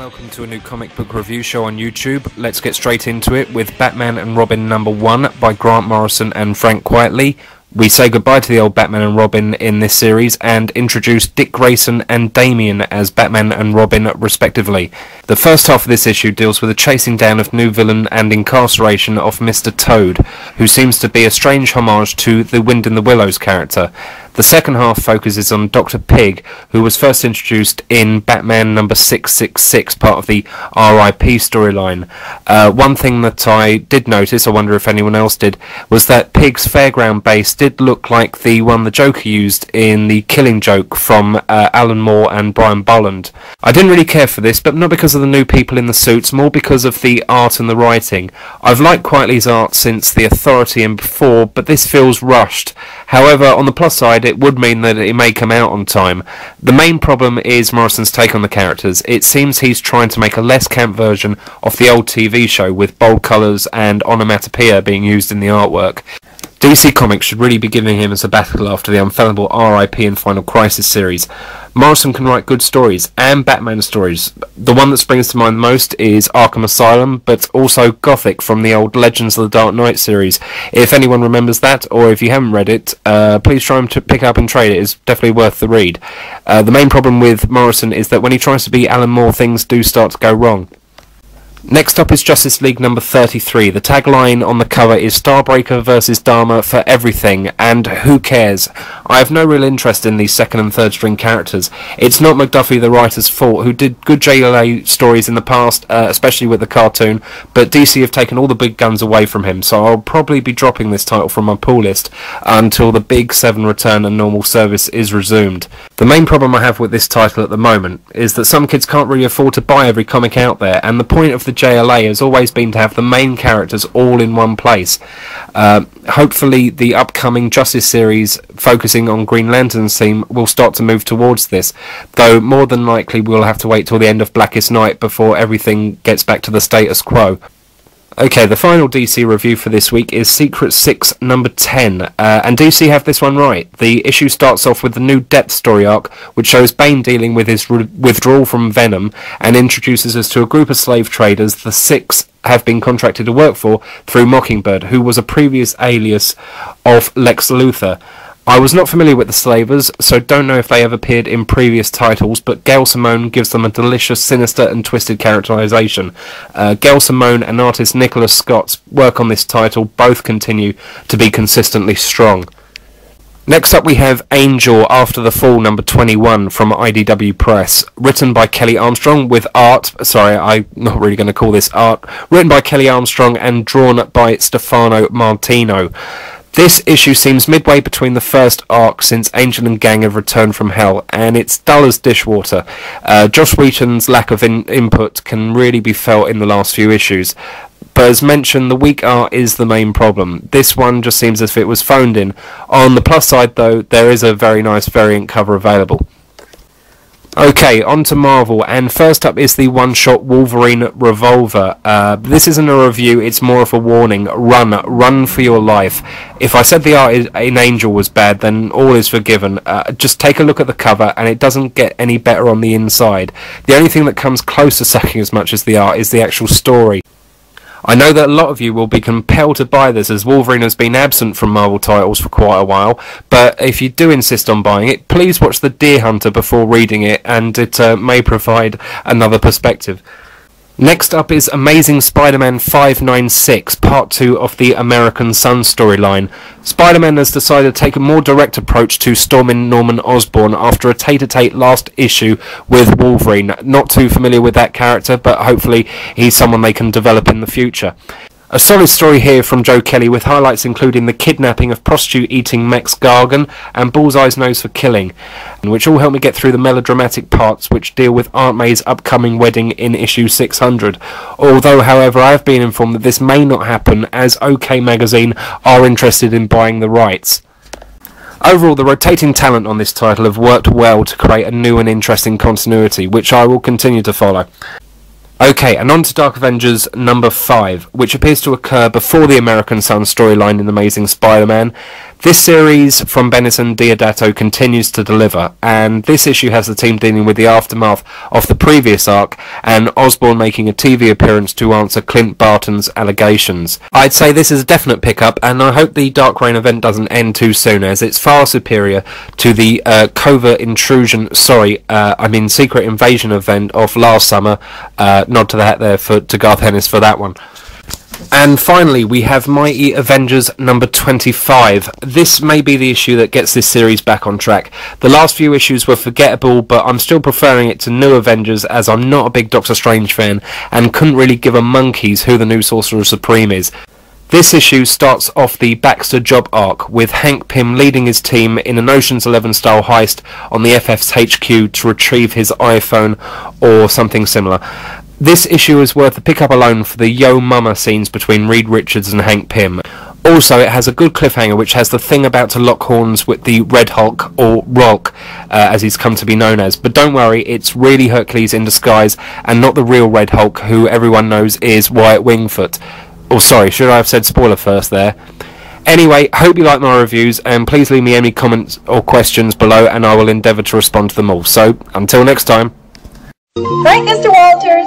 welcome to a new comic book review show on YouTube. Let's get straight into it with Batman and Robin #1 by Grant Morrison and Frank Quitely. We say goodbye to the old Batman and Robin in this series and introduce Dick Grayson and Damian as Batman and Robin respectively. The first half of this issue deals with the chasing down of new villain and incarceration of Mr. Toad, who seems to be a strange homage to the Wind in the Willows character. The second half focuses on Dr. Pig, who was first introduced in Batman #666, part of the RIP storyline. One thing that I did notice, I wonder if anyone else did, was that Pig's fairground base did look like the one the Joker used in The Killing Joke from Alan Moore and Brian Bolland. I didn't really care for this, but not because of the new people in the suits, more because of the art and the writing. I've liked Quitely's art since The Authority and before, but this feels rushed. However, on the plus side, it would mean that it may come out on time. The main problem is Morrison's take on the characters. It seems he's trying to make a less camp version of the old TV show, with bold colours and onomatopoeia being used in the artwork. DC Comics should really be giving him a sabbatical after the unfallible RIP and Final Crisis series. Morrison can write good stories, and Batman stories. The one that springs to mind most is Arkham Asylum, but also Gothic from the old Legends of the Dark Knight series. If anyone remembers that, or if you haven't read it, please try to pick up and trade it. It's definitely worth the read. The main problem with Morrison is that when he tries to be Alan Moore, things do start to go wrong. Next up is Justice League #33. The tagline on the cover is Starbreaker versus Dharma for everything, and who cares? I have no real interest in these second and third string characters. It's not McDuffie the writer's fault, who did good JLA stories in the past, especially with the cartoon, but DC have taken all the big guns away from him, so I'll probably be dropping this title from my pull list until the Big 7 return and normal service is resumed. The main problem I have with this title at the moment is that some kids can't really afford to buy every comic out there, and the point of the JLA has always been to have the main characters all in one place. Hopefully the upcoming Justice series focusing on Green Lantern's theme will start to move towards this, though more than likely we'll have to wait till the end of Blackest Night before everything gets back to the status quo. Okay, the final DC review for this week is Secret 6 #10, and DC have this one right. The issue starts off with the new Depth story arc, which shows Bane dealing with his withdrawal from Venom, and introduces us to a group of slave traders the Six have been contracted to work for through Mockingbird, who was a previous alias of Lex Luthor. I was not familiar with the Slavers, so don't know if they have appeared in previous titles, but Gail Simone gives them a delicious, sinister and twisted characterization. Gail Simone and artist Nicholas Scott's work on this title both continue to be consistently strong. Next up we have Angel After the Fall #21 from IDW Press, written by Kelly Armstrong with art, I'm not really going to call this art, written by Kelly Armstrong and drawn by Stefano Martino. This issue seems midway between the first arc since Angel and Gang have returned from hell, and it's dull as dishwater. Joss Whedon's lack of input can really be felt in the last few issues, but as mentioned, the weak art is the main problem. This one just seems as if it was phoned in. On the plus side though, there is a very nice variant cover available. Okay, on to Marvel, and first up is the one-shot Wolverine Revolver. This isn't a review, it's more of a warning. Run for your life. If I said the art in Angel was bad, then all is forgiven. Just take a look at the cover, and it doesn't get any better on the inside. The only thing that comes close to sucking as much as the art is the actual story. I know that a lot of you will be compelled to buy this, as Wolverine has been absent from Marvel titles for quite a while, but if you do insist on buying it, please watch The Deer Hunter before reading it, and it may provide another perspective. Next up is Amazing Spider-Man 596, part 2 of the American Sun storyline. Spider-Man has decided to take a more direct approach to storming Norman Osborn after a tete-a-tete last issue with Wolverine. Not too familiar with that character, but hopefully he's someone they can develop in the future. A solid story here from Joe Kelly, with highlights including the kidnapping of prostitute-eating Max Gargan and Bullseye's Nose for Killing, which all help me get through the melodramatic parts which deal with Aunt May's upcoming wedding in issue 600. Although, however, I have been informed that this may not happen, as OK Magazine are interested in buying the rights. Overall, the rotating talent on this title have worked well to create a new and interesting continuity, which I will continue to follow. Okay, and on to Dark Avengers #5, which appears to occur before the American Sun storyline in Amazing Spider-Man. This series from Benetton Deodato continues to deliver, and this issue has the team dealing with the aftermath of the previous arc, and Osborn making a TV appearance to answer Clint Barton's allegations. I'd say this is a definite pickup, and I hope the Dark Reign event doesn't end too soon, as it's far superior to the Secret Invasion event of last summer. Nod to the hat there to Garth Ennis for that one. And finally, we have Mighty Avengers number 25. This may be the issue that gets this series back on track. The last few issues were forgettable, but I'm still preferring it to New Avengers, as I'm not a big Doctor Strange fan and couldn't really give a monkey's who the new Sorcerer Supreme is. This issue starts off the Baxter Job arc, with Hank Pym leading his team in an Ocean's 11 style heist on the FF's HQ to retrieve his iPhone or something similar. This issue is worth a pick-up alone for the Yo Mama scenes between Reed Richards and Hank Pym. Also, it has a good cliffhanger which has the Thing about to lock horns with the Red Hulk, or Rolk, as he's come to be known as. But don't worry, it's really Hercules in disguise and not the real Red Hulk, who everyone knows is Wyatt Wingfoot. Oh, sorry, should I have said spoiler first there? Anyway, hope you like my reviews, and please leave me any comments or questions below, and I will endeavour to respond to them all. So, until next time. Right, Mr. Walters?